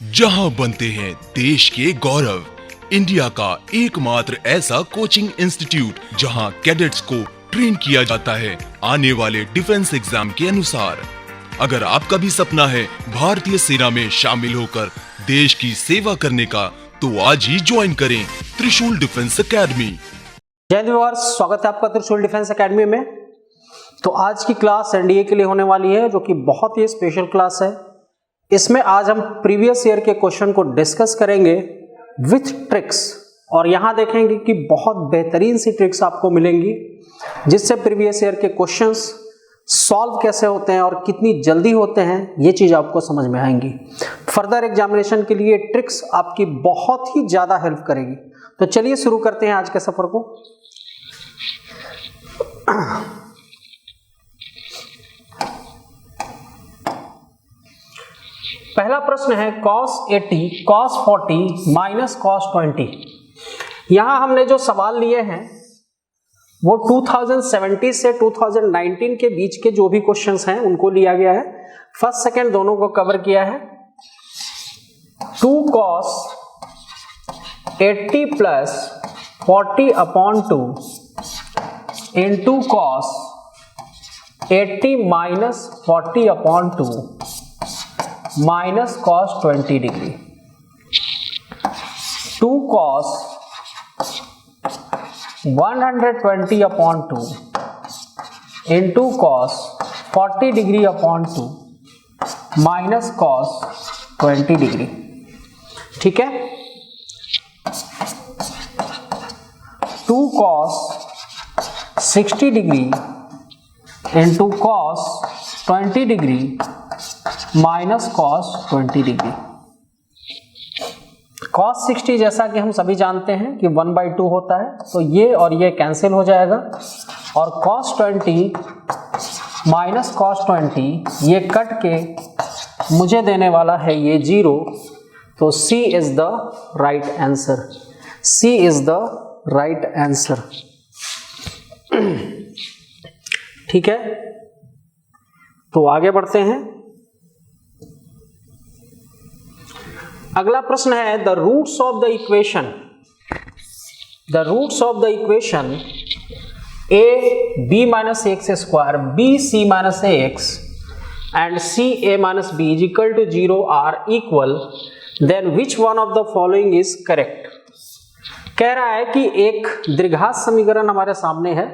जहां बनते हैं देश के गौरव, इंडिया का एकमात्र ऐसा कोचिंग इंस्टीट्यूट जहां कैडेट्स को ट्रेन किया जाता है आने वाले डिफेंस एग्जाम के अनुसार। अगर आपका भी सपना है भारतीय सेना में शामिल होकर देश की सेवा करने का, तो आज ही ज्वाइन करें त्रिशूल डिफेंस एकेडमी। जय व्यूअर्स, स्वागत है आपका त्रिशूल डिफेंस एकेडमी में। तो आज की क्लास एनडीए के लिए होने वाली है, जो कि बहुत ही स्पेशल क्लास है। इसमें आज हम प्रीवियस ईयर के क्वेश्चन को डिस्कस करेंगे विथ ट्रिक्स, और यहां देखेंगे कि बहुत बेहतरीन सी ट्रिक्स आपको मिलेंगी जिससे प्रीवियस ईयर के क्वेश्चंस सॉल्व कैसे होते हैं और कितनी जल्दी होते हैं, ये चीज आपको समझ में आएंगी। फर्दर एग्जामिनेशन के लिए ट्रिक्स आपकी बहुत ही ज्यादा हेल्प करेगी। तो चलिए शुरू करते हैं आज के सफर को। पहला प्रश्न है cos 80 cos 40 माइनस cos 20। यहां हमने जो सवाल लिए हैं वो 2070 से 2019 के बीच के जो भी क्वेश्चंस हैं उनको लिया गया है। फर्स्ट सेकंड दोनों को कवर किया है। 2 cos 80 plus 40/2 into cos 80 minus 40/2 minus cos 20 degree. 2 cos 120/2 into cos 40 डिग्री/2 माइनस cos 20 डिग्री। ठीक है। 2 cos 60 degree into cos 20 degree minus cos 20 degree. cos 60 जैसा कि हम सभी जानते हैं कि 1/2 होता है, तो ये और ये कैंसिल हो जाएगा, और cos 20 माइनस cos 20 ये कट के मुझे देने वाला है ये 0। तो C is the right answer. C is the right answer. ठीक है, तो आगे बढ़ते हैं। अगला प्रश्न है the roots of the equation. The roots of the equation a b minus x square b c minus ax and c a minus b is equal to 0 are equal, then which one of the following is correct. कह रहा है कि एक द्विघात समीकरण हमारे सामने है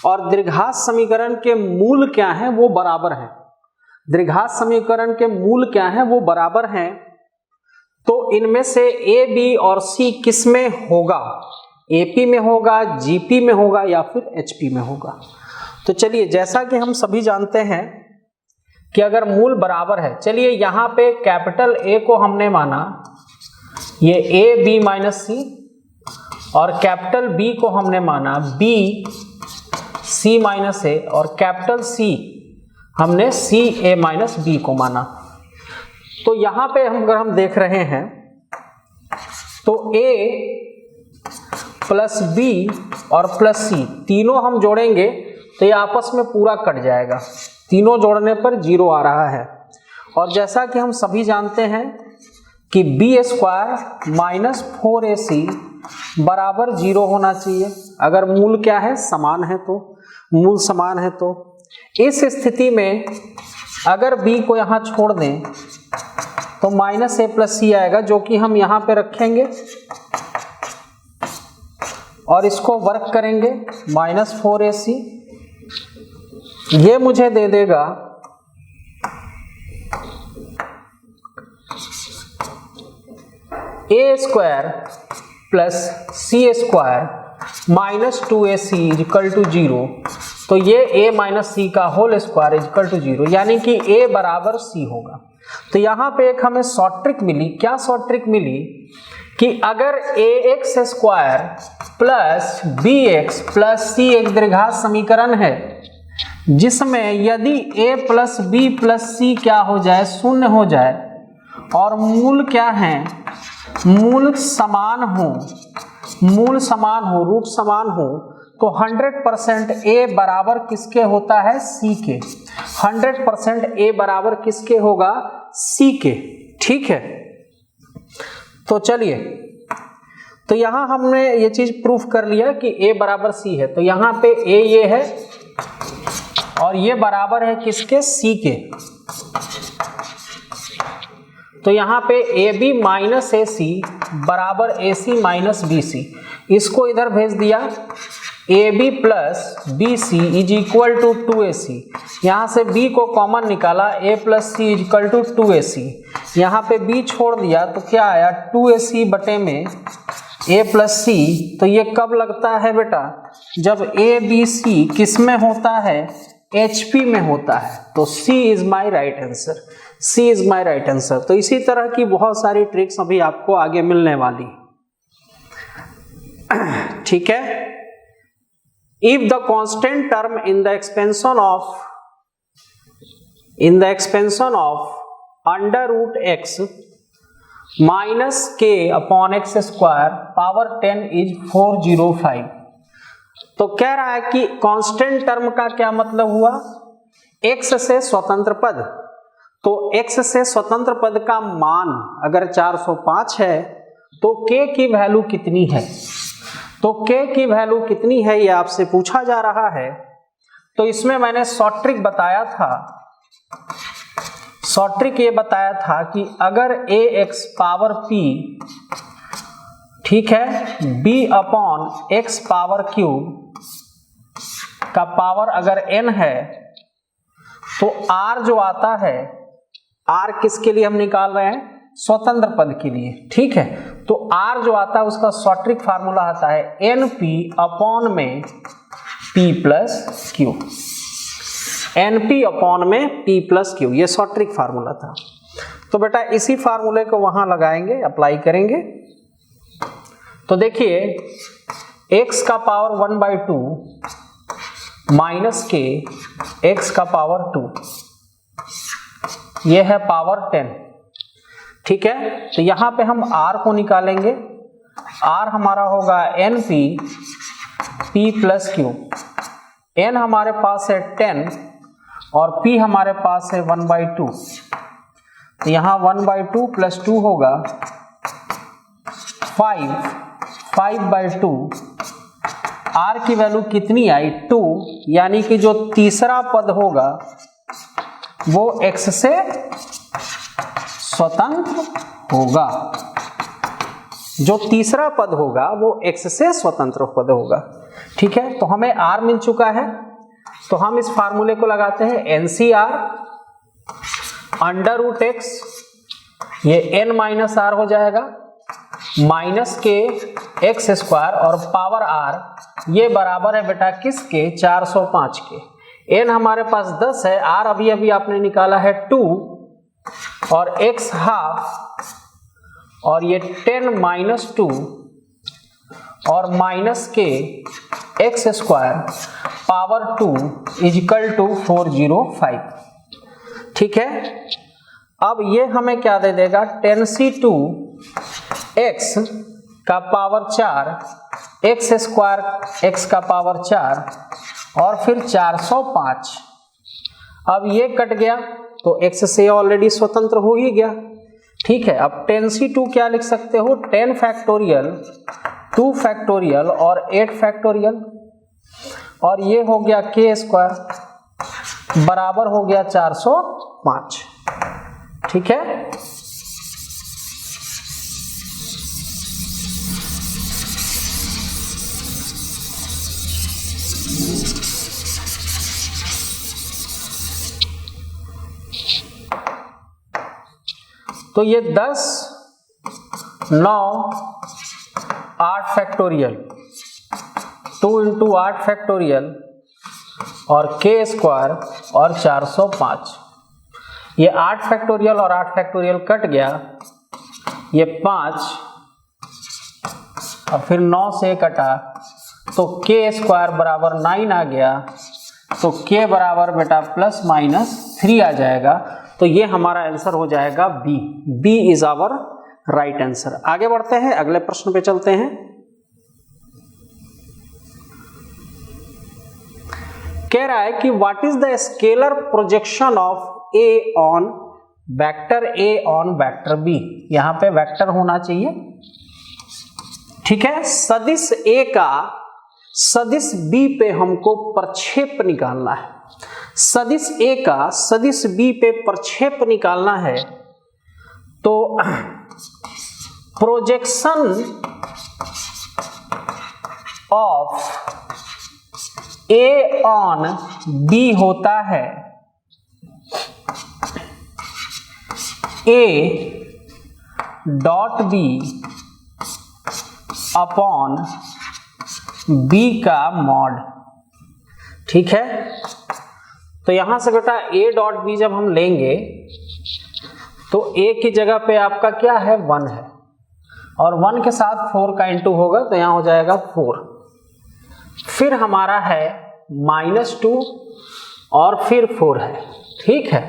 और द्विघात समीकरण के मूल क्या हैं वो बराबर हैं। द्विघात समीकरण के मूल क्या हैं वो बराबर हैं, तो इनमें से ए बी और सी किस में होगा? एपी में होगा, जीपी में होगा, या फिर एचपी में होगा। तो चलिए, जैसा कि हम सभी जानते हैं कि अगर मूल बराबर है, चलिए यहां पे कैपिटल ए को हमने माना ये ए बी माइनस सी, और कैपिटल बी को हमने माना बी सी माइनस ए, और कैपिटल सी हमने सी ए माइनस बी को माना। तो यहां पे अगर हम देख रहे हैं तो A प्लस बी और प्लस सी तीनों हम जोड़ेंगे तो ये आपस में पूरा कट जाएगा। तीनों जोड़ने पर 0 आ रहा है, और जैसा कि हम सभी जानते हैं कि बी स्क्वायर माइनस 4ac बराबर 0 होना चाहिए। अगर मूल क्या है? समान है, तो मूल समान है। तो इस स्थिति में अगर b को यहां छोड़ दें तो माइनस ए प्लस सी आएगा, जो कि हम यहां पे रखेंगे और इसको वर्क करेंगे। माइनस 4ac ये मुझे दे देगा A square plus C square minus 2ac equal to 0। तो ये a माइनस सी का होल स्क्वायर इक्वल टू 0, यानी कि a बराबर c होगा। तो यहां पे एक हमें शॉर्ट ट्रिक मिली। क्या शॉर्ट ट्रिक मिली? कि अगर ax square plus bx plus c एक द्विघात समीकरण है जिसमें यदि a plus b plus c क्या हो जाए? शून्य हो जाए, और मूल क्या है? मूल समान हो, मूल समान हो, रूट समान हो, तो 100% a बराबर किसके होता है? c के। 100% a बराबर किसके होगा? c के। ठीक है, तो चलिए, तो यहां हमने ये चीज प्रूफ कर लिया कि a बराबर c है। तो यहां पे a ये है और ये बराबर है किसके, c के। तो यहां पे AB माइनस AC बराबर AC माइनस BC, इसको इधर भेज दिया। AB plus BC is equal to 2AC, यहां से B को कॉमन निकाला, A plus C is equal to 2AC, यहां पे B छोड़ दिया तो क्या आया 2AC बटे में A प्लस C। तो ये कब लगता है बेटा, जब ABC किस में होता है, HP में होता है। तो C is my right answer, C is my right answer. तो इसी तरह की बहुत सारी ट्रिक्स अभी आपको आगे मिलने वाली, ठीक है। If the constant term in the expansion of under root x minus k upon x square power 10 is 405। तो कह रहा है कि कांस्टेंट टर्म का क्या मतलब हुआ, x से स्वतंत्र पद। तो x से स्वतंत्र पद का मान अगर 405 है तो k की वैल्यू कितनी है, तो k की वैल्यू कितनी है ये आपसे पूछा जा रहा है। तो इसमें मैंने शॉर्ट ट्रिक बताया था, शॉर्ट ट्रिक ये बताया था कि अगर ax पावर p, ठीक है, b upon x power cube का पावर अगर n है तो r जो आता है, r किसके लिए हम निकाल रहे हैं, स्वतंत्र पद के लिए, ठीक है। तो r जो आता है उसका शॉर्ट ट्रिक फार्मूला आता है np अपॉन में p plus Q, np upon में p प्लस क्यू, ये शॉर्ट ट्रिक फार्मूला था। तो बेटा इसी फार्मूले को वहां लगाएंगे, अप्लाई करेंगे। तो देखिए x का पावर 1/2 माइनस के x का पावर 2, ये है पावर 10, ठीक है। तो यहां पे हम r को निकालेंगे, r हमारा होगा np p plus Q, n हमारे पास है 10 और p हमारे पास है 1/2। तो यहां 1/2 प्लस 2 होगा 5/2। r की वैल्यू कितनी आई, 2, यानी कि जो तीसरा पद होगा वो x से स्वतंत्र होगा, जो तीसरा पद होगा वो x से स्वतंत्र पद होगा, ठीक है। तो हमें r मिल चुका है, तो हम इस फार्मूले को लगाते हैं NCR अंडर रूट x, ये n माइनस r हो जाएगा, माइनस के एक्स स्क्वायर और पावर r, ये बराबर है बेटा किसके, 405 के। n हमारे पास 10 है, r अभी अभी आपने निकाला है 2 और x हाफ, और ये 10 माइनस 2 और माइनस के x square power 2 is equal to 405, ठीक है। अब ये हमें क्या दे देगा, 10c2 x का पावर 4, एक्स स्क्वायर x का पावर 4 और फिर 405। अब ये कट गया तो x से ऑलरेडी स्वतंत्र हो ही गया, ठीक है। अब 10c2 क्या लिख सकते हो, 10 फैक्टोरियल, 2 फैक्टोरियल और 8 फैक्टोरियल, और ये हो गया k स्क्वायर बराबर हो गया 405, ठीक है। तो ये 10, 9, 8 फैक्टोरियल, 2 इंटू 8 फैक्टोरियल और k स्क्वायर और 405, ये 8 फैक्टोरियल और 8 फैक्टोरियल कट गया, ये 5 और फिर 9 से कटा तो k स्क्वायर बराबर 9 आ गया, तो k बराबर बेटा प्लस माइनस 3 आ जाएगा। तो ये हमारा आंसर हो जाएगा B, B is our right answer. आगे बढ़ते हैं, अगले प्रश्न पे चलते हैं। कह रहा है कि what is the scalar projection of A on vector A on vector B, यहां पे वेक्टर होना चाहिए, ठीक है। सदिश ए का सदिश बी पे हमको प्रक्षेप निकालना है, सदिश ए का सदिश बी पे प्रक्षेप निकालना है, तो projection of A on B होता है A dot B upon B का मॉड, ठीक है। तो यहां से बेटा ए डॉट बी जब हम लेंगे तो ए की जगह पे आपका क्या है 1 है, और 1 के साथ 4 का इंटू होगा तो यहां हो जाएगा 4, फिर हमारा है -2 और फिर 4 है, ठीक है।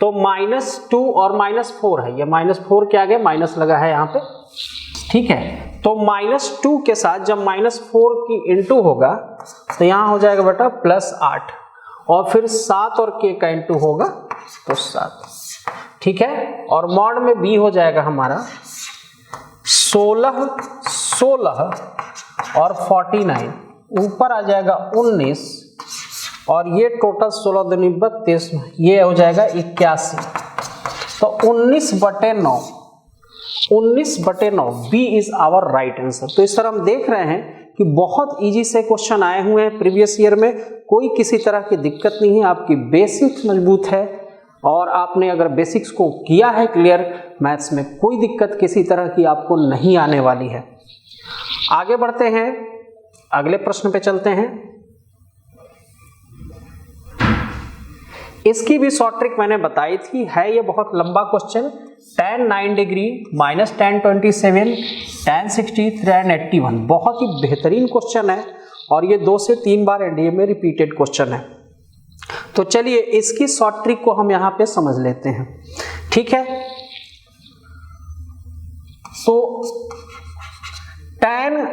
तो -2 और -4 है, ये -4 के आगे माइनस लगा है यहाँ पे, ठीक है। तो -2 के साथ जब -4 की इंटू होगा तो यहाँ हो जाएगा बेटा +8, और फिर 7 और k का इंटू होगा तो 7, ठीक है। और मॉड में b हो जाएगा हमारा 16 और 49, ऊपर आ जाएगा 19, और ये टोटल 16 दूनी 32, ये हो जाएगा 81, तो 19/9, 19/9 B is our right answer. तो इस तरह हम देख रहे हैं कि बहुत इजी से क्वेश्चन आए हुए हैं प्रीवियस ईयर में, कोई किसी तरह की दिक्कत नहीं है, आपकी बेसिक्स मजबूत है, और आपने अगर बेसिक्स को किया है क्लियर, मैथ्स में कोई दिक्कत किसी तरह की आपको नहीं आने वाली है। आगे बढ़ते हैं, अगले प्रश्न पे चलते हैं। इसकी भी शॉर्ट ट्रिक मैंने बताई थी, है ये बहुत लंबा question. tan 9 degree minus tan 27 tan 63 tan 81, बहुत ही बेहतरीन क्वेश्चन है, और ये 2 से 3 बार एनडीए में रिपीटेड क्वेश्चन है। तो चलिए इसकी शॉर्ट ट्रिक को हम यहाँ पे समझ लेते हैं, ठीक है। तो tan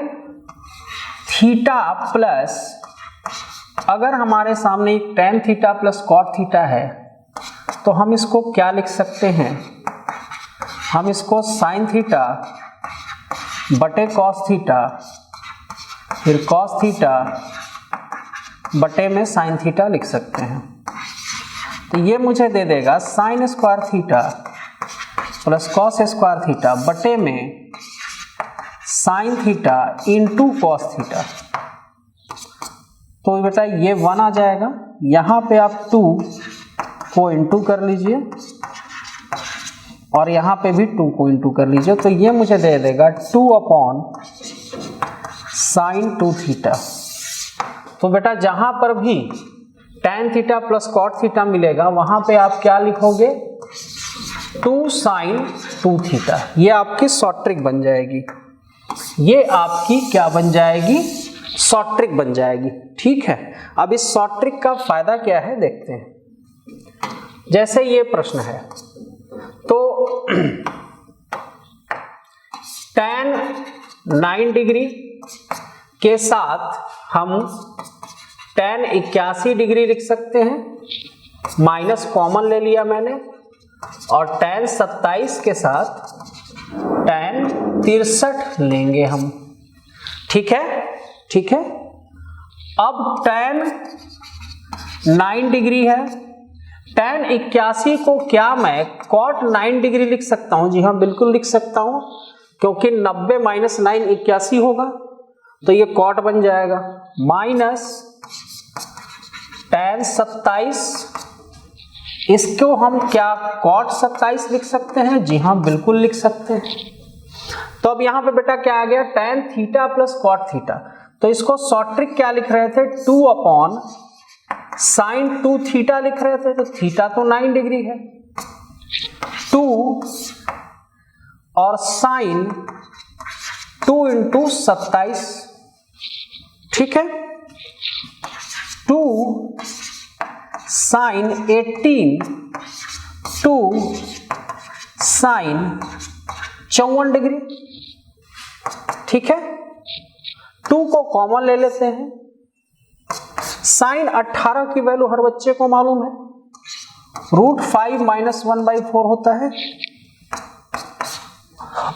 थीटा प्लस, अगर हमारे सामने एक tan theta plus cot theta है तो हम इसको क्या लिख सकते हैं, हम इसको sin थीटा बटे cos थीटा, फिर cos थीटा बटे में sin थीटा लिख सकते हैं। तो ये मुझे दे देगा sin square theta plus cos square theta बटे में sin theta into cos theta. तो बेटा ये 1 आ जाएगा, यहाँ पे आप 2 को इंटू कर लीजिए, और यहाँ पे भी 2 को इंटू कर लीजिए, तो ये मुझे दे देगा 2/sin 2 थीटा। तो बेटा जहां पर भी tan theta plus cot theta मिलेगा वहां पे आप क्या लिखोगे, 2sin 2 थीटा। ये आपकी शॉर्ट ट्रिक बन जाएगी, ये आपकी क्या बन जाएगी, शॉर्ट ट्रिक बन जाएगी, ठीक है। अब इस शॉर्ट ट्रिक का फायदा क्या है देखते हैं। जैसे ये प्रश्न है, तो tan 9 डिग्री के साथ हम tan 81 डिग्री लिख सकते हैं, माइनस कॉमन ले लिया मैंने, और tan 27 के साथ tan 63 लेंगे हम, ठीक है, ठीक है। अब tan 9 डिग्री है, tan 81 को क्या मैं cot 9 डिग्री लिख सकता हूं, जी हाँ बिल्कुल लिख सकता हूं, क्योंकि 90 माइनस 9 81 होगा, तो ये cot बन जाएगा, माइनस tan 27, इसको हम क्या cot 27 लिख सकते हैं, जी हाँ बिल्कुल लिख सकते हैं। तो अब यहां पे बेटा क्या आ गया, tan theta plus cot theta, तो इसको शॉर्ट ट्रिक क्या लिख रहे थे, 2/sin 2 थीटा लिख रहे थे, तो थीटा तो 9 डिग्री है, 2 और sin 2 इंटू 27, ठीक है, 2 sin 18, 2 sin 54 डिग्री, ठीक है। 2 को कॉमन ले लेते हैं, sin 18 की वैल्यू हर बच्चे को मालूम है, √5 - 1/4 होता है,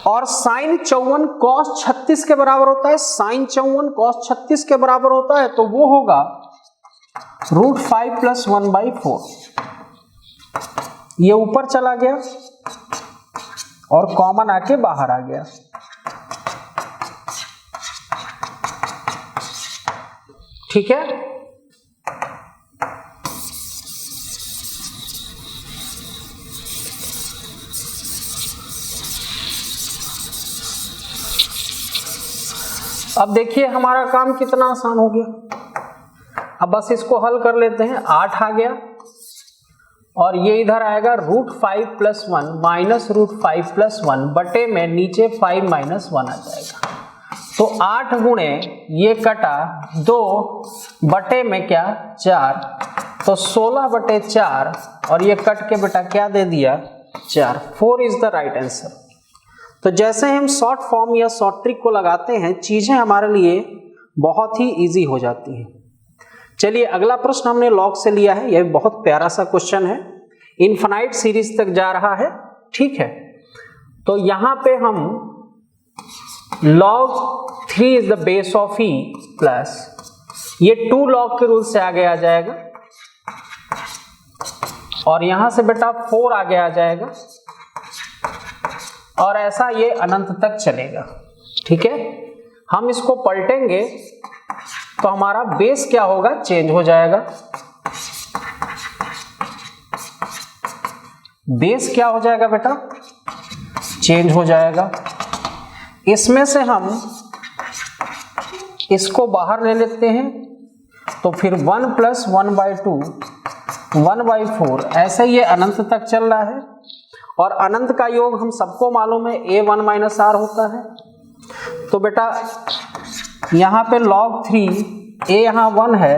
और sin 54 cos 36 के बराबर होता है, sin 54 cos 36 के बराबर होता है, तो वो होगा √5 + 1/4। ये ऊपर चला गया और कॉमन आके बाहर आ गया। ठीक है, अब देखिए हमारा काम कितना आसान हो गया। अब बस इसको हल कर लेते हैं। 8 आ गया और ये इधर आएगा √5 + 1 माइनस √5 + 1 बटे में नीचे 5 - 1 आ जाएगा। तो 8 गुणे ये कटा 2 बटे में क्या 4, तो 16/4 और ये कट के बेटा क्या दे दिया 4। 4 इज द राइट आंसर। तो जैसे हम शॉर्ट फॉर्म या शॉर्ट ट्रिक को लगाते हैं, चीजें हमारे लिए बहुत ही इजी हो जाती हैं। चलिए अगला प्रश्न हमने लॉग से लिया है। यह बहुत प्यारा सा क्वेश्चन है, इनफाइनाइट सीरीज तक जा रहा है। ठीक है, तो यहां पे हम log 3 is the base of e plus ये 2 log के रूल से आगे आ जाएगा और यहां से बेटा 4 आगे आ जाएगा और ऐसा ये अनंत तक चलेगा। ठीक है, हम इसको पलटेंगे तो हमारा बेस क्या होगा चेंज हो जाएगा। बेस क्या हो जाएगा बेटा चेंज हो जाएगा। इसमें से हम इसको बाहर ले लेते हैं तो फिर 1 + 1/2 1/4 ऐसे ये अनंत तक चल रहा है और अनंत का योग हम सबको मालूम है a1 - r होता है। तो बेटा यहाँ पे log 3 a यहाँ 1 है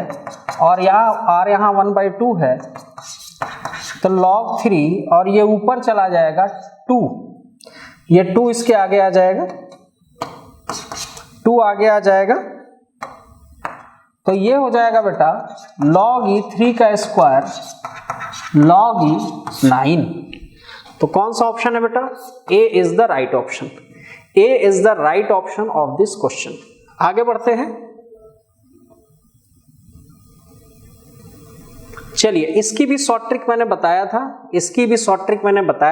और यहाँ r यहाँ 1/2 है, तो log 3 और ये ऊपर चला जाएगा 2, ये 2 इसके आगे आ जाएगा, 2 आगे आ जाएगा, तो ये हो जाएगा बेटा log e 3 का स्क्वायर log e 9। तो कौन सा ऑप्शन है बेटा A is the right option. A is the right option of this question. आगे बढ़ते हैं। चलिए इसकी भी शॉर्ट ट्रिक मैंने बताया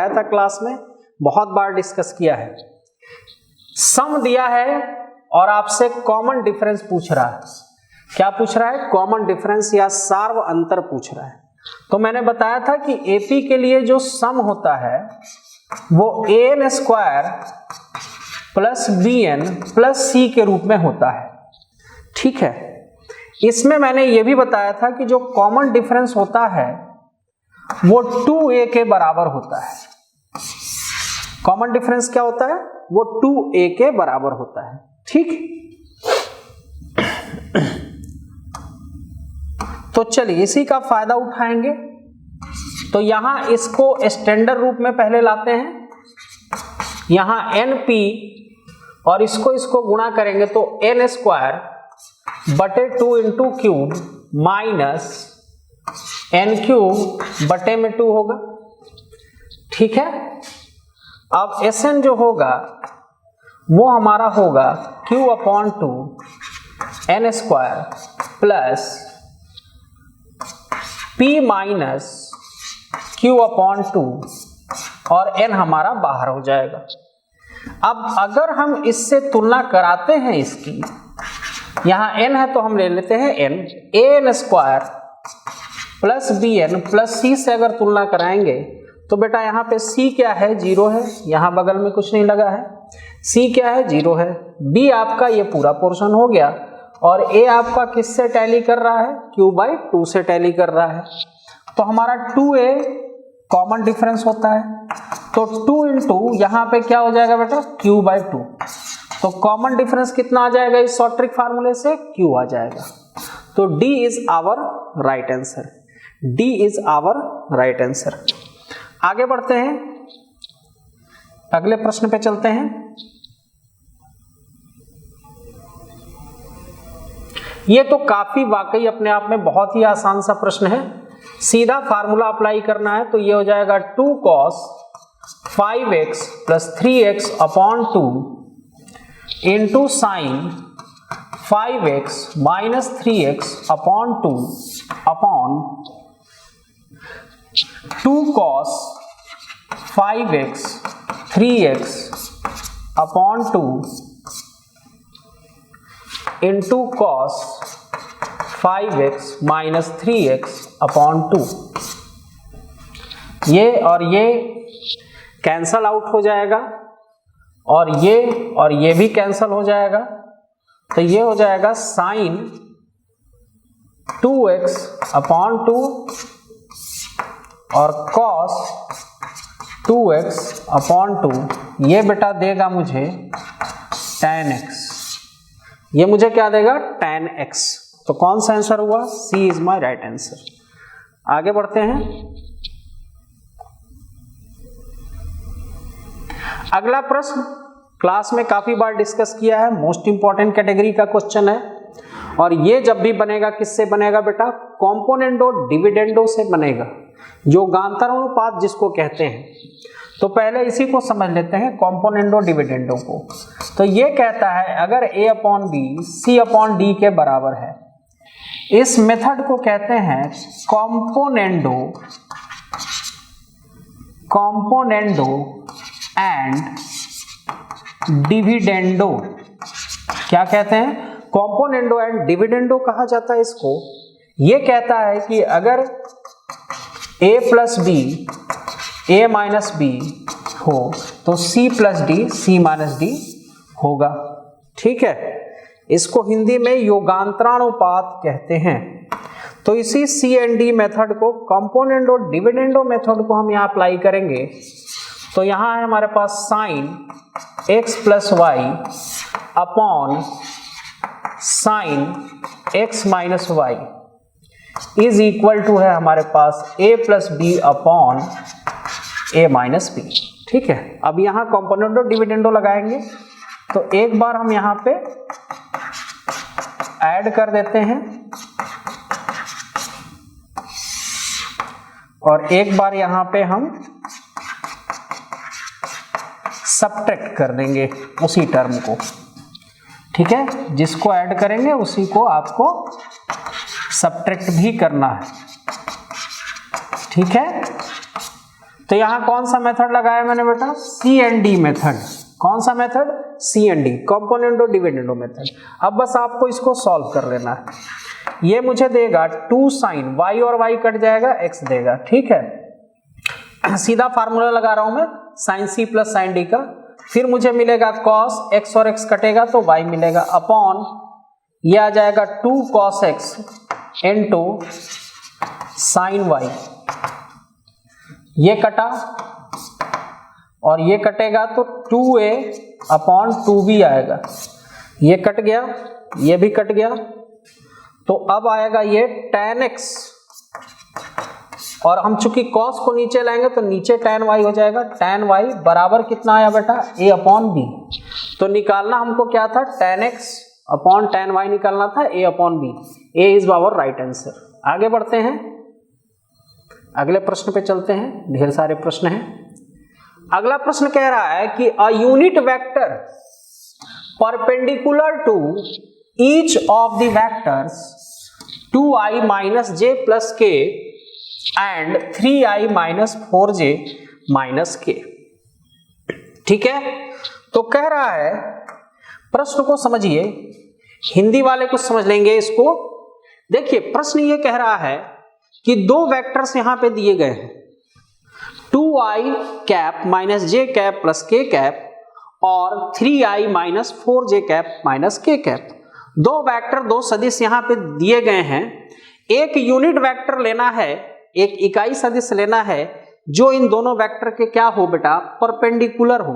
था, क्लास में बहुत बार डिस्कस किया है। सम दिया है और आपसे कॉमन डिफरेंस पूछ रहा है। क्या पूछ रहा है कॉमन डिफरेंस या सार्व अंतर पूछ रहा है। तो मैंने बताया था कि AP के लिए जो सम होता है वो an² + bn + c के रूप में होता है। ठीक है, इसमें मैंने ये भी बताया था कि जो कॉमन डिफरेंस होता है वो 2a के बराबर होता है। कॉमन डिफरेंस क्या होता है वो 2a के बराबर होता है। ठीक, तो चलिए इसी का फायदा उठाएंगे। तो यहां इसको स्टैंडर्ड रूप में पहले लाते हैं, यहां NP और इसको गुणा करेंगे तो n² बटे 2 × क्यूब माइनस n³ बटे में 2 होगा। ठीक है, अब Sn जो होगा वो हमारा होगा Q/2 n² plus P minus Q/2 और n हमारा बाहर हो जाएगा। अब अगर हम इससे तुलना कराते हैं इसकी, यहाँ n है तो हम ले लेते हैं n, an² plus bn plus c से अगर तुलना कराएंगे तो बेटा यहाँ पे c क्या है 0 है, यहाँ बगल में कुछ नहीं लगा है, c क्या है 0 है, b आपका ये पूरा पोर्शन हो गया और a आपका किससे टैली कर रहा है Q/2 से टैली कर रहा है। तो हमारा 2a कॉमन डिफरेंस होता है, तो 2 × यहाँ पे क्या हो जाएगा बेटा Q/2। तो कॉमन डिफरेंस कितना आ जाएगा इस शॉर्ट ट्रिक फार्मूले से Q आ जाएगा। तो D is our right answer, D is our right answer. आगे बढ़ते हैं, अगले प्रश्न पे चलते हैं। ये तो काफी वाकई अपने आप में बहुत ही आसान सा प्रश्न है। सीधा फार्मूला अप्लाई करना है तो ये हो जाएगा 2 cos 5x plus 3x upon 2 into sine 5x minus 3x upon 2 upon 2 cos 5x 3x upon 2 into cos 5x minus 3x upon 2। ये और ये कैंसल आउट हो जाएगा और ये भी कैंसल हो जाएगा, तो ये हो जाएगा साइन 2x अपॉन 2 और cos 2x अपॉन 2। ये बेटा देगा मुझे tan x, ये मुझे क्या देगा tan x। तो कौन सा आंसर हुआ? C is my right answer. आगे बढ़ते हैं। अगला प्रश्न क्लास में काफी बार डिस्कस किया है, मोस्ट इंपॉर्टेंट कैटेगरी का क्वेश्चन है और ये जब भी बनेगा किससे बनेगा बेटा? कॉम्पोनेंडो डिविडेंडो से बनेगा, जो गांतरानुपात जिसको कहते हैं। तो पहले इसी को समझ लेते हैं, कॉम्पोनेंडो डिविडेंडो को। तो ये कहता है अगर a upon B C upon D के बराबर है, इस मेथड को कहते हैं कॉम्पोनेंडो एंड डिविडेंडो। क्या कहते हैं? कॉम्पोनेंडो एंड डिविडेंडो कहा जाता है इसको। ये कहता है कि अगर a plus B a minus B हो तो c plus D c minus D होगा। ठीक है, इसको हिंदी में योगांतरानुपात कहते हैं। तो इसी सी एंड डी मेथड को, कंपोनेंडो डिविडेंडो मेथड को हम यहाँ अप्लाई करेंगे। तो यहाँ है हमारे पास sine x plus Y upon sine x minus Y is equal to है हमारे पास a plus B upon a minus B. ठीक है, अब यहाँ कंपोनेंडो डिविडेंडो लगाएंगे तो एक बार हम यहाँ पे ऐड कर देते हैं और एक बार यहाँ पे हम सब्ट्रैक्ट कर देंगे उसी टर्म को। ठीक है, जिसको ऐड करेंगे उसी को आपको सब्ट्रैक्ट भी करना है। ठीक है, तो यहाँ कौन सा मेथड लगाया मैंने बेटा? C and D method. कौन सा method? C and D, componendo dividendo method. अब बस आपको इसको सॉल्व कर लेना है। ये मुझे देगा 2 साइन, y और y कट जाएगा, x देगा। ठीक है, सीधा फार्मूला लगा रहा हूं मैं sine c plus sine D का। फिर मुझे मिलेगा cos x और x कटेगा तो y मिलेगा अपॉन ये आ जाएगा 2 cos x into sine y। ये कटा और ये कटेगा तो 2a अपॉन 2b आएगा। ये कट गया, ये भी कट गया, तो अब आएगा ये tan x और हम चूंकि cos को नीचे लाएंगे तो नीचे tan y हो जाएगा। tan y बराबर कितना आया बेटा? a upon b। तो निकालना हमको क्या था? tan x upon tan y निकालना था, a upon b। a is our right answer. आगे बढ़ते हैं, अगले प्रश्न पे चलते हैं। ढेर सारे प्रश्न हैं। अगला प्रश्न कह रहा है कि a unit vector perpendicular to each of the vectors 2i minus j plus k and 3i minus 4j minus k। ठीक है, तो कह रहा है, प्रश्न को समझिए, हिंदी वाले कुछ समझ लेंगे इसको। देखिए प्रश्न ये कह रहा है कि दो वेक्टर्स यहां पे दिए गए हैं, 2i cap minus j cap plus k cap और 3i minus 4j cap minus k cap. दो वेक्टर, दो सदिश यहां पे दिए गए हैं। एक यूनिट वेक्टर लेना है, एक इकाई सदिश लेना है जो इन दोनों वेक्टर के क्या हो बेटा? परपेंडिकुलर हो।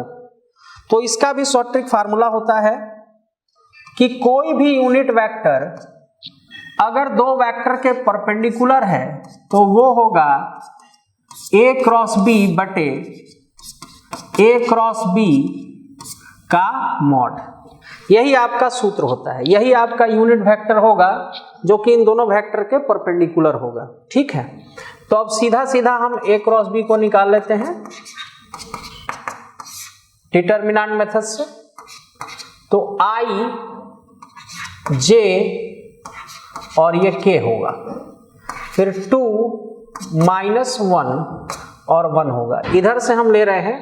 तो इसका भी शॉर्ट ट्रिक फार्मूला होता है कि कोई भी यूनिट वेक्टर अगर दो वेक्टर के परपेंडिकुलर है तो वो होगा a क्रॉस b बटे a क्रॉस b का मॉड। यही आपका सूत्र होता है, यही आपका यूनिट वेक्टर होगा जो कि इन दोनों वेक्टर के परपेंडिकुलर होगा। ठीक है, तो अब सीधा सीधा हम A क्रॉस B को निकाल लेते हैं डिटर्मिनेंट मेथड से। तो I J और ये K होगा, फिर 2 -1 और 1 होगा। इधर से हम ले रहे हैं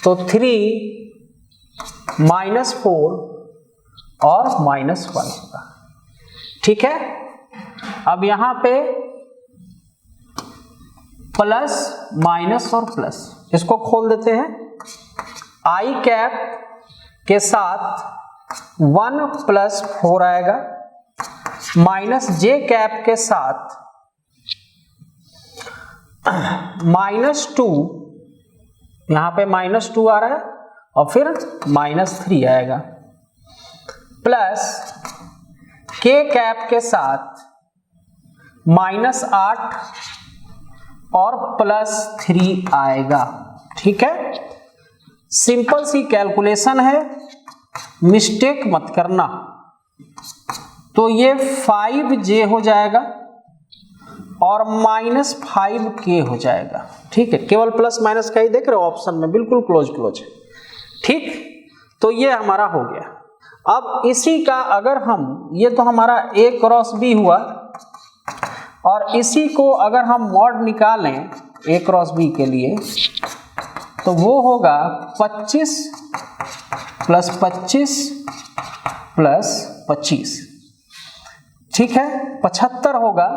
तो 3 -4 और -1 होगा। ठीक है, अब यहां पे प्लस माइनस और प्लस, इसको खोल देते हैं। आई कैप के साथ 1 + 4 आएगा, माइनस जे कैप के साथ -2, यहां पे -2 आ रहा है और फिर -3 आएगा, प्लस के कैप के साथ -8 और +3 आएगा। ठीक है, सिंपल सी कैलकुलेशन है, मिस्टेक मत करना। तो ये 5J हो जाएगा और -5K हो जाएगा। ठीक है, केवल प्लस माइनस का ही देख रहे हो ऑप्शन में, बिल्कुल क्लोज है। ठीक, तो ये हमारा हो गया। अब इसी का अगर हम, ये तो हमारा A क्रॉस B हुआ, और इसी को अगर हम मॉड निकालें A क्रॉस B के लिए तो वो होगा 25 + 25 + 25। ठीक है, 75 होगा,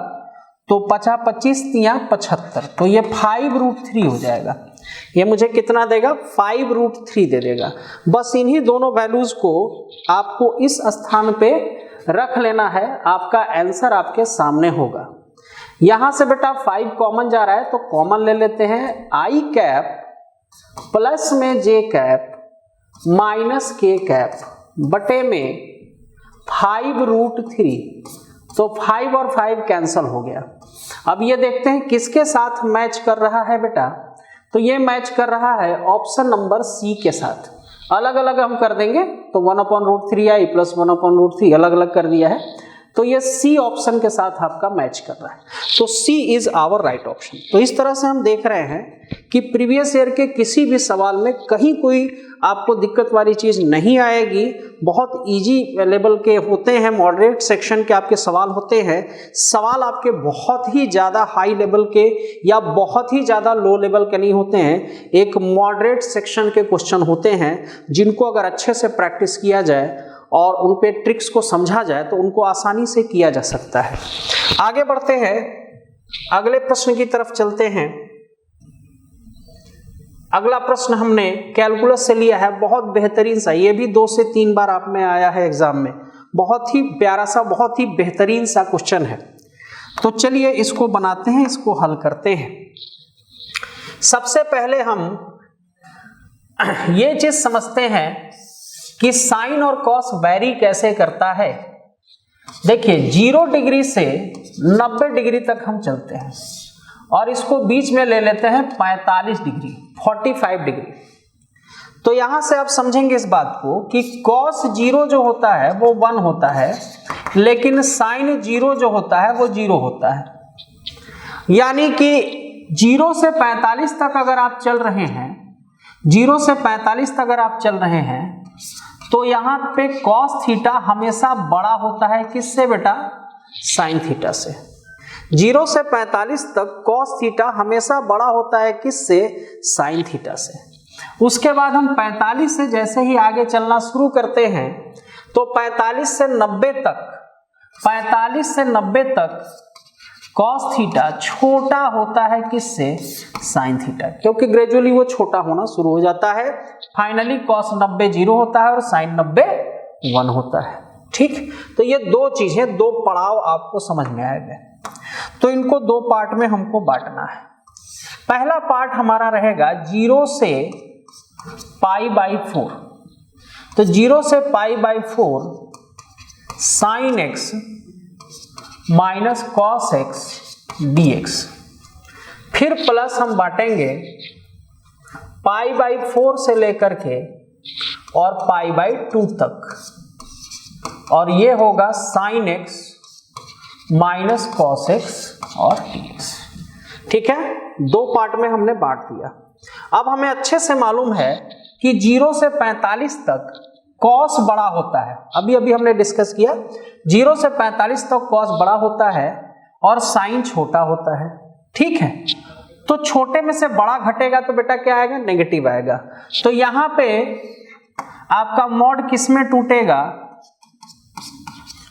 तो 25 × 75, तो ये 5√3 हो जाएगा। ये मुझे कितना देगा? 5√3 दे देगा। बस इन्हीं दोनों वैल्यूज को आपको इस स्थान पे रख लेना है, आपका आंसर आपके सामने होगा। यहां से बेटा 5 कॉमन जा रहा है तो कॉमन ले लेते हैं। आई कैप प्लस में जे कैप माइनस के कैप बटे में 5√3, तो 5 और 5 कैंसल हो गया। अब ये देखते हैं किसके साथ मैच कर रहा है बेटा, तो ये मैच कर रहा है ऑप्शन नंबर सी के साथ। अलग अलग हम कर देंगे तो 1/√3 आई प्लस 1/√3 अलग अलग कर दिया है, तो ये सी ऑप्शन के साथ आपका मैच कर रहा है, तो सी इज आवर राइट ऑप्शन। तो इस तरह से हम देख रहे हैं कि प्रीवियस ईयर के किसी भी सवाल में कहीं कोई आपको दिक्कत वाली चीज नहीं आएगी। बहुत इजी लेवल के होते हैं, मॉडरेट सेक्शन के आपके सवाल होते हैं। सवाल आपके बहुत ही ज्यादा हाई लेवल के या बहुत ही ज्यादा लो लेवल के नहीं होते हैं, एक मॉडरेट सेक्शन के क्वेश्चन होते हैं जिनको अगर अच्छे से प्रैक्टिस किया जाए और उन पे ट्रिक्स को समझा जाए तो उनको आसानी से किया जा सकता है। आगे बढ़ते हैं, अगले प्रश्न की तरफ चलते हैं। अगला प्रश्न हमने कैलकुलस से लिया है, बहुत बेहतरीन सा, ये भी 2 से 3 बार आप में आया है एग्जाम में। बहुत ही प्यारा सा, बहुत ही बेहतरीन सा क्वेश्चन है। तो चलिए इसको बनाते हैं, इसको हल करते हैं। सबसे पहले हम ये चीज समझते हैं कि साइन और कॉस वेरी कैसे करता है। देखिए 0 डिग्री से 90 डिग्री तक हम चलते हैं और इसको बीच में ले लेते हैं 45 डिग्री, 45 डिग्री। तो यहां से आप समझेंगे इस बात को कि cos 0 जो होता है वो 1 होता है, लेकिन साइन 0 जो होता है वो 0 होता है। यानी कि 0 से 45 तक अगर आप चल रहे हैं, 0 से 45 तक अगर आप चल रहे हैं तो यहां पे cos थीटा हमेशा बड़ा होता है किससे बेटा? साइन थीटा से। 0 से 45 तक cos थीटा हमेशा बड़ा होता है किससे? साइन थीटा से। उसके बाद हम 45 से जैसे ही आगे चलना शुरू करते हैं तो 45 से 90 तक, 45 से 90 तक cos थीटा छोटा होता है किससे? साइन थीटा, क्योंकि ग्रेजुअली वो छोटा होना शुरू हो जाता है। फाइनली cos 90 0 होता है और साइन 90 1 होता है। ठीक, तो ये दो चीजें, दो पड़ाव आपको समझ में आएंगे। तो इनको 2 पार्ट में हमको बांटना है। पहला पार्ट हमारा रहेगा 0 से π/4। तो 0 से π/4 sine x minus cos x dx, फिर प्लस हम बांटेंगे π/4 से लेकर के और पाई बाई 2 तक, और ये होगा sine x minus cos x और dx। ठीक है, 2 पार्ट में हमने बांट दिया। अब हमें अच्छे से मालूम है कि 0 से 45 तक कॉस बड़ा होता है, अभी अभी हमने डिस्कस किया, 0 से 45 तक कॉस बड़ा होता है और साइन छोटा होता है। ठीक है, तो छोटे में से बड़ा घटेगा तो बेटा क्या आएगा, नेगेटिव आएगा। तो यहां पे आपका मॉड किस में टूटेगा,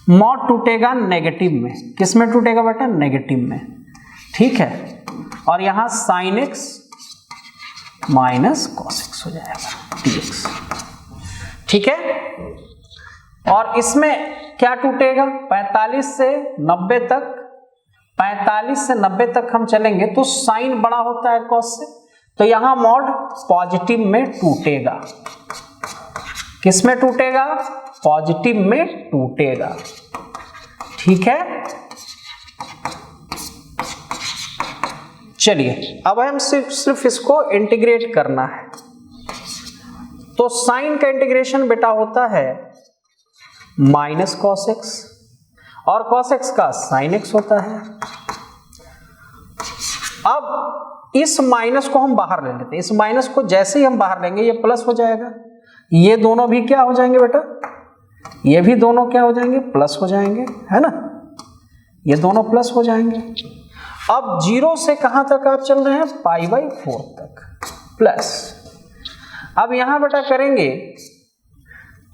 मॉड टूटेगा नेगेटिव में। किस में टूटेगा बेटा, नेगेटिव में। ठीक है, और यहां sine x minus cos x हो जाएगा dx। ठीक है, और इसमें क्या टूटेगा, 45 से 90 तक, 45 से 90 तक हम चलेंगे तो साइन बड़ा होता है कॉस से, तो यहां मॉड पॉजिटिव में टूटेगा। किस में टूटेगा, पॉजिटिव में टूटेगा। ठीक है, चलिए अब हम सिर्फ इसको इंटीग्रेट करना है। तो साइन का इंटीग्रेशन बेटा होता है माइनस कॉस एक्स, और कॉस एक्स का साइन एक्स होता है। अब इस माइनस को हम बाहर ले लेते हैं, इस माइनस को जैसे ही हम बाहर लेंगे ये प्लस हो जाएगा, ये दोनों भी क्या हो जाएंगे बेटा, ये भी दोनों क्या हो जाएंगे, प्लस हो जाएंगे, है ना, ये दोनों प्लस हो जाएंगे। अब 0 से कहां तक आप चल रहे हैं, पाई बाई 4 तक प्लस। अब यहां बेटा करेंगे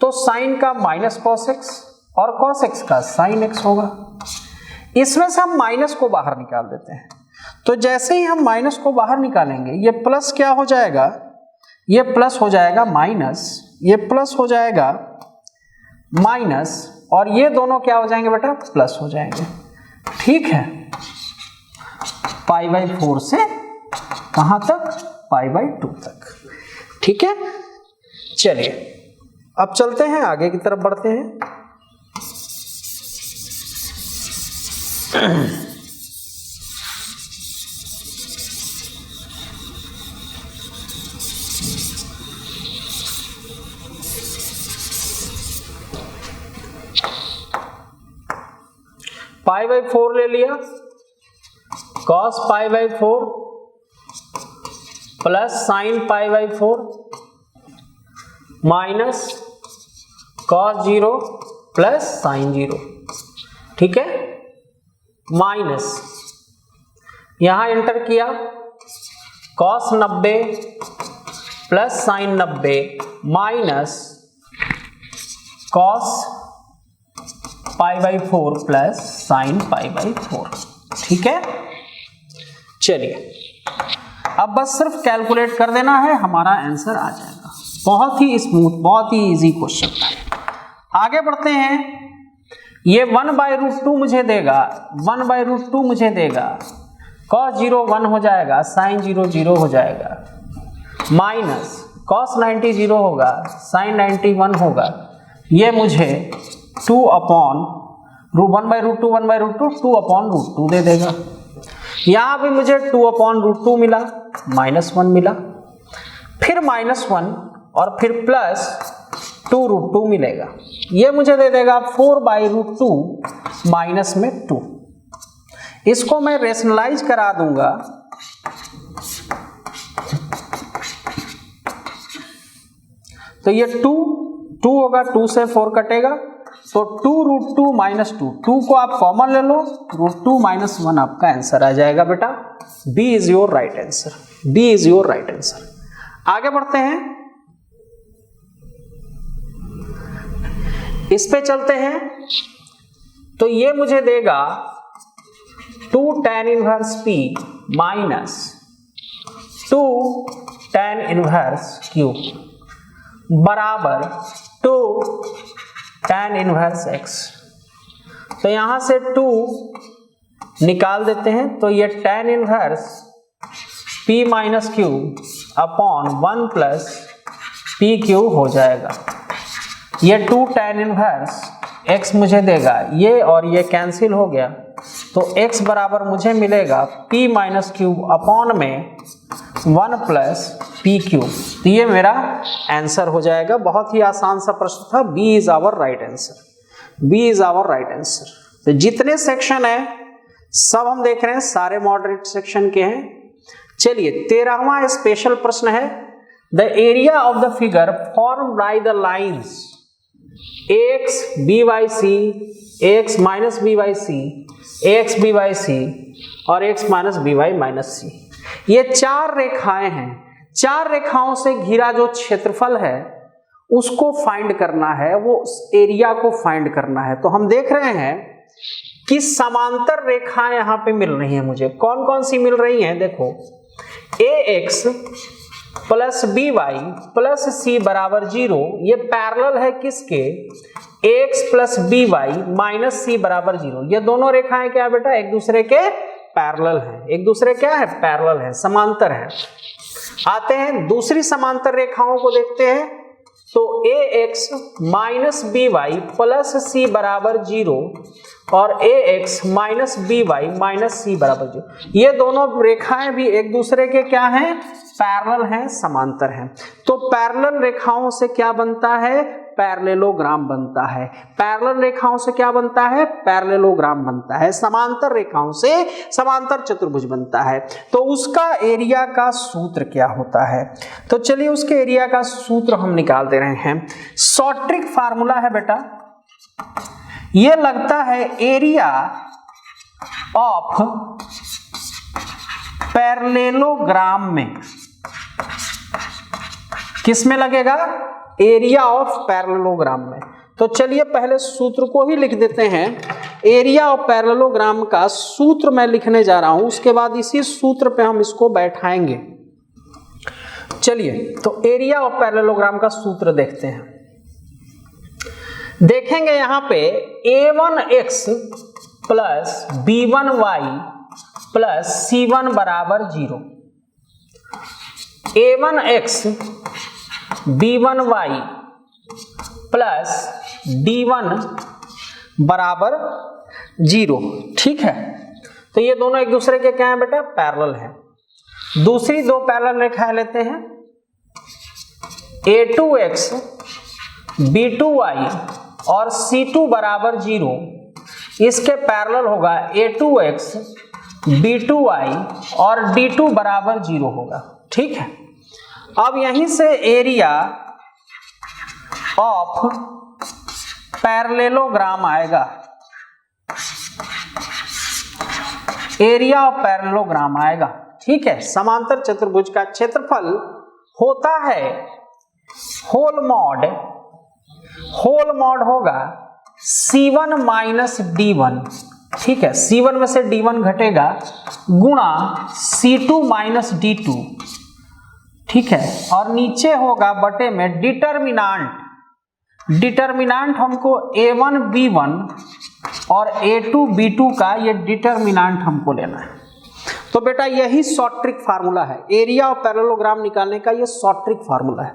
तो साइन का माइनस कॉस एक्स और कॉस एक्स का साइन एक्स होगा। इसमें से हम माइनस को बाहर निकाल देते हैं, तो जैसे ही हम माइनस को बाहर निकालेंगे ये प्लस क्या हो जाएगा, ये प्लस हो जाएगा माइनस, ये प्लस हो जाएगा माइनस, और ये दोनों क्या हो जाएंगे बेटा, प्लस हो जाएंगे। ठीक है, पाई बाई 4 से कहां तक, पाई बाई 2 तक। ठीक है, चलिए अब चलते हैं आगे की तरफ बढ़ते हैं। पाई बाई 4 ले लिया, cos pi by 4 plus sine pi by 4 minus cos 0 plus sign 0। ठीक है, माइनस यहां एंटर किया, cos 90 plus sign 90 minus cos pi by 4 plus sine pi by 4। ठीक है, चलिए अब बस सिर्फ कैलकुलेट कर देना है, हमारा आंसर आ जाएगा। बहुत ही स्मूथ, बहुत ही इजी क्वेश्चन था। आगे बढ़ते हैं, ये 1/√2 मुझे देगा, 1/√2 मुझे देगा, cos 0 1 हो जाएगा, sin 0 0 हो जाएगा, माइनस cos 90 0 होगा, sin 90 1 होगा, ये मुझे 1/√2 1/√2 2/√2 दे देगा। यहां भी मुझे 2/√2 मिला, -1 मिला, फिर -1 और फिर प्लस 2√2 मिलेगा, ये मुझे दे देगा 4/√2 माइनस में 2। इसको मैं रेशनलाइज करा दूंगा, तो ये 2 होगा, 2 से 4 कटेगा, तो 2√2 माइनस 2 को आप कॉमन ले लो, √2 - 1 आपका आंसर आ जाएगा बेटा। B is your right answer, B is your right answer. आगे बढ़ते हैं, इस पे चलते हैं, तो ये मुझे देगा 2 tan inverse P minus 2 tan inverse Q बराबर 2 tan इनवर्स X। तो यहां से 2 निकाल देते हैं, तो ये tan inverse P minus Q upon 1 plus PQ हो जाएगा। ये 2 tan इनवर्स X मुझे देगा, ये और ये कैंसिल हो गया, तो X बराबर मुझे मिलेगा P माइनस Q अपॉन में 1 प्लस पी क्यू। तो ये मेरा आंसर हो जाएगा। बहुत ही आसान सा प्रश्न था। B is our right answer, B is our right answer. तो जितने सेक्शन है सब हम देख रहे हैं, सारे मॉडरेट सेक्शन के हैं। चलिए 13वां स्पेशल प्रश्न है, the area of the figure form by the lines X B by C, X minus B by C, X B by C और X minus B by minus C. ये 4 रेखाएं हैं। 4 रेखाओं से घिरा जो क्षेत्रफल है उसको फाइंड करना है, वो एरिया को फाइंड करना है। तो हम देख रहे हैं कि समांतर रेखाएं यहां पे मिल रही हैं मुझे। कौन कौन सी मिल रही हैं? देखो, A X plus B Y plus C बराबर 0, ये पैरेलल है किसके? X plus B Y minus C बराबर 0। ये दोनों रेखाएं क्या है बेटा? एक दूसरे के पैरेलल हैं। एक दूसरे क्या है? पैरेलल है, समांतर है। आते हैं दूसरी समांतर रेखाओं को देखते हैं। तो A X minus B Y plus C बराबर 0 और A X minus B Y minus C बराबर 0, ये दोनों रेखाएं भी एक दूसरे के क्या हैं? पैरेलल हैं, समांतर हैं। तो पैरेलल रेखाओं से क्या बनता है? पैरेललोग्राम बनता है। पैरेलल रेखाओं से क्या बनता है? पैरेललोग्राम बनता है। समांतर रेखाओं से समांतर चतुर्भुज बनता है। तो उसका एरिया का सूत्र क्या होता है? तो चलिए उसके एरिया का सूत्र हम निकाल दे रहे हैं। शॉर्ट ट्रिक फार्मूला है बेटा, ये लगता है एरिया ऑफ पैरेललोग्राम में। किस में लगेगा? एरिया ऑफ पैरेललोग्राम में। तो चलिए पहले सूत्र को ही लिख देते हैं। एरिया ऑफ पैरेललोग्राम का सूत्र मैं लिखने जा रहा हूं, उसके बाद इसी सूत्र पे हम इसको बैठाएंगे। चलिए तो एरिया ऑफ पैरेललोग्राम का सूत्र देखते हैं। देखेंगे यहां पे a1x plus b1y plus c1 बराबर 0, a1x b1y प्लस d1 बराबर 0। ठीक है, तो ये दोनों एक दूसरे के क्या है बेटा? पैरेलल है। दूसरी 2 पैरेलल रेखाएं लेते हैं। a2x b2y और c2 बराबर 0, इसके पैरेलल होगा a2x b2y और d2 बराबर 0 होगा। ठीक है, अब यहीं से एरिया ऑफ पैरेललोग्राम आएगा। एरिया ऑफ पैरेललोग्राम आएगा। ठीक है, समांतर चतुर्भुज का क्षेत्रफल होता है होल मॉड होगा C1 माइनस D1। ठीक है, C1 में से D1 घटेगा गुणा C2 माइनस D2। ठीक है, और नीचे होगा बटे में डिटर्मिनांट हमको A1 B1 और A2 B2 का ये डिटर्मिनांट हमको लेना है। तो बेटा यही शॉर्ट ट्रिक फार्मूला है, एरिया ऑफ पैरेललोग्राम निकालने का ये शॉर्ट ट्रिक फार्मूला है।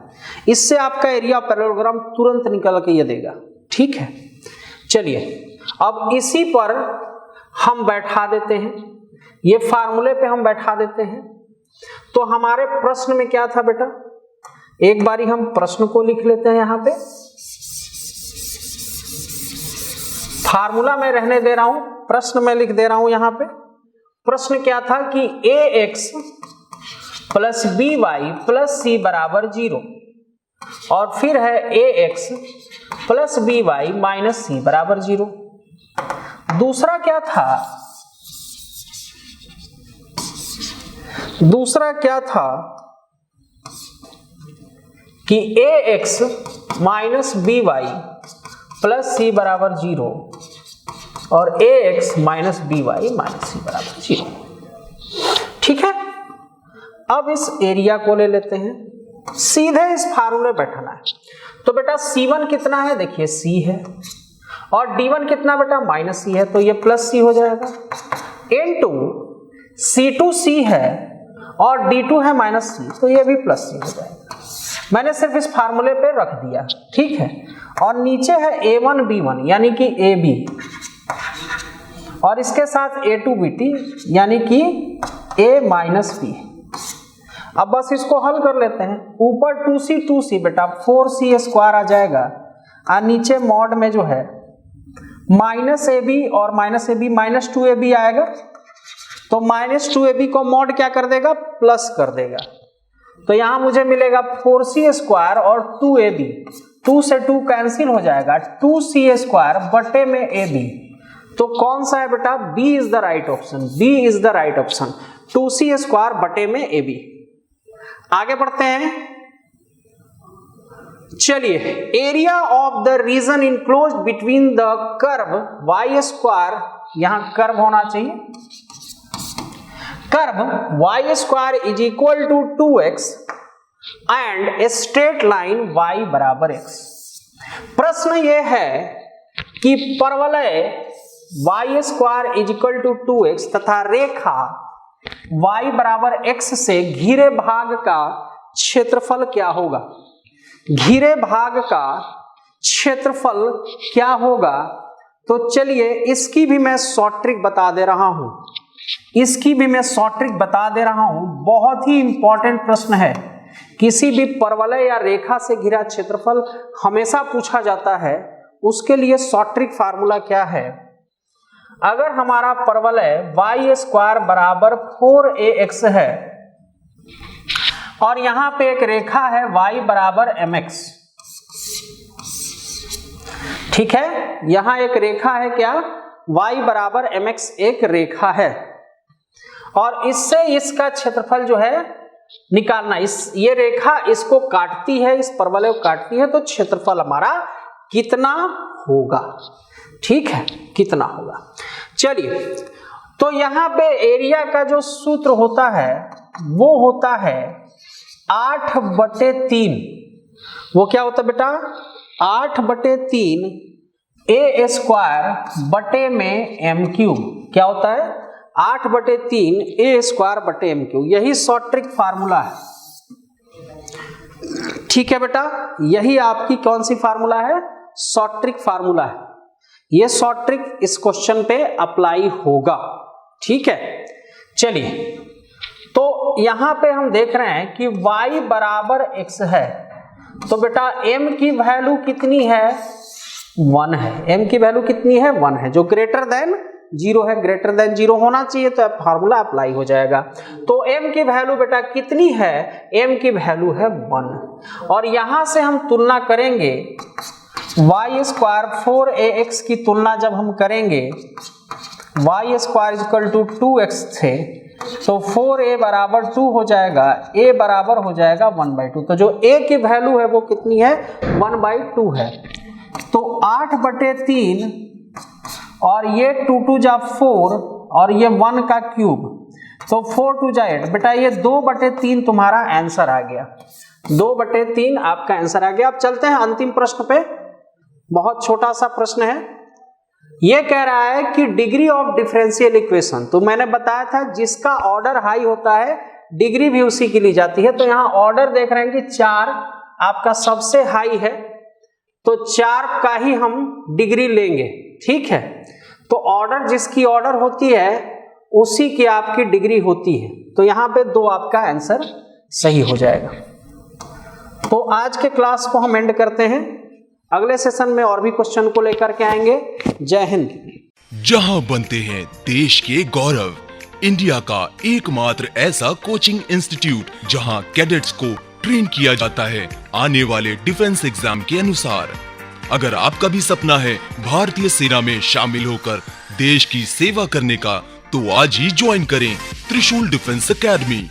इससे आपका एरिया ऑफ पैरेललोग्राम तुरंत निकल के ये देगा। ठीक है, चलिए अब इसी पर हम बैठा देते हैं, ये फार्मूले पे हम बैठा देते हैं। तो हमारे प्रश्न में क्या था बेटा? एक बारी हम प्रश्न को लिख लेते हैं। यहां पे फार्मूला मैं रहने दे रहा हूं, प्रश्न में लिख दे रहा हूं। यहां पे प्रश्न क्या था कि ax plus B Y plus C बराबर 0 और फिर है ax plus B Y minus C बराबर 0। दूसरा क्या था? दूसरा क्या था कि ax minus B Y plus C बराबर 0 और ax minus B Y minus C बराबर 0। ठीक है, अब इस एरिया को ले लेते हैं, सीधे इस फार्मूले बैठाना है। तो बेटा C1 कितना है? देखिए C है, और D1 कितना बेटा? माइनस C है, तो ये प्लस C हो जाएगा। इनटू C2 C है और D2 है माइनस C, तो ये भी प्लस C हो जाएगा। मैंने सिर्फ इस फार्मूले पे रख दिया। ठीक है, और नीचे है A1 B1 यानी कि AB और इसके साथ A2 BT यानी कि A माइनस B। अब बस इसको हल कर लेते हैं। ऊपर 2c बेटा 4c स्क्वायर आ जाएगा और नीचे मॉड में जो है -ab और -ab -2ab आएगा, तो -2ab को मॉड क्या कर देगा, प्लस कर देगा। तो यहां मुझे मिलेगा 4c स्क्वायर और 2ab, 2 से 2 कैंसिल हो जाएगा, 2c स्क्वायर बटे में ab। तो कौन सा है बेटा, b is the right option, b is the right option, 2c square बटे में ab। आगे बढ़ते हैं, चलिए area of the region enclosed between the curve y square, यहां कर्व होना चाहिए, curve y square is equal to 2x and a straight line y बराबर x। प्रश्न यह है कि परवलय y square is equal to 2x तथा रेखा y बराबर x से घिरे भाग का क्षेत्रफल क्या होगा, घिरे भाग का क्षेत्रफल क्या होगा। तो चलिए इसकी भी मैं शॉर्ट ट्रिक बता दे रहा हूं, इसकी भी मैं शॉर्ट ट्रिक बता दे रहा हूं। बहुत ही इंपॉर्टेंट प्रश्न है, किसी भी परवलय या रेखा से घिरा क्षेत्रफल हमेशा पूछा जाता है। उसके लिए शॉर्ट ट्रिक फार्मूला क्या है, अगर हमारा परवलय y स्क्वायर बराबर 4ax है और यहां पे एक रेखा है y बराबर mx, ठीक है, यहां एक रेखा है क्या, y बराबर mx एक रेखा है, और इससे इसका क्षेत्रफल जो है निकालना, ये रेखा इसको काटती है, इस परवलय को काटती है, तो क्षेत्रफल हमारा कितना होगा, ठीक है, कितना होगा। चलिए तो यहां पे एरिया का जो सूत्र होता है वो होता है 8/3, वो क्या होता है बेटा, 8/3 a स्क्वायर बटे में m क्यूब, क्या होता है 8/3 a स्क्वायर बटे m क्यूब, यही शॉर्ट ट्रिक फार्मूला है, ठीक है बेटा, यही आपकी कौन सी फार्मूला है, शॉर्ट ट्रिक फार्मूला है। ये शॉर्ट ट्रिक इस क्वेश्चन पे अप्लाई होगा, ठीक है। चलिए तो यहां पे हम देख रहे हैं कि y बराबर x है, तो बेटा m की वैल्यू कितनी है, 1 है, m की वैल्यू कितनी है, 1 है, जो ग्रेटर देन 0 है, ग्रेटर देन 0 होना चाहिए, तो फार्मूला अप्लाई हो जाएगा। तो m की वैल्यू बेटा कितनी है, m की वैल्यू है 1, और यहां से हम तुलना करेंगे y स्क्वायर 4ax की तुलना जब हम करेंगे, y square equal to 2x थे, तो 4a बराबर 2 हो जाएगा, a बराबर हो जाएगा 1/2, तो जो a की वैल्यू है वो कितनी है, 1/2 है। तो 8/3 और ये 2 जा 4 और ये 1 का क्यूब, तो 4 2 जा 8, बेटा ये 2/3 तुम्हारा आंसर आ गया, 2/3 आपका आंसर आ गया। अब चलते हैं अंतिम प्रश्न पे, बहुत छोटा सा प्रश्न है, ये कह रहा है कि डिग्री ऑफ डिफरेंशियल इक्वेशन, तो मैंने बताया था जिसका ऑर्डर हाई होता है डिग्री भी उसी की ली जाती है, तो यहाँ ऑर्डर देख रहे हैं कि 4 आपका सबसे हाई है, तो 4 का ही हम डिग्री लेंगे, ठीक है। तो ऑर्डर जिसकी ऑर्डर होती है उसी की आपकी डिग्री होती है, तो यहाँ पे 2 आपका आंसर सही हो जाएगा। तो आज के क्लास को हम एंड करते हैं, अगले सेशन में और भी क्वेश्चन को लेकर के आएंगे। जय हिंद। जहां बनते हैं देश के गौरव, इंडिया का एकमात्र ऐसा कोचिंग इंस्टीट्यूट जहां कैडेट्स को ट्रेन किया जाता है आने वाले डिफेंस एग्जाम के अनुसार। अगर आपका भी सपना है भारतीय सेना में शामिल होकर देश की सेवा करने का, तो आज ही ज्वाइन करें त्रिशूल डिफेंस एकेडमी।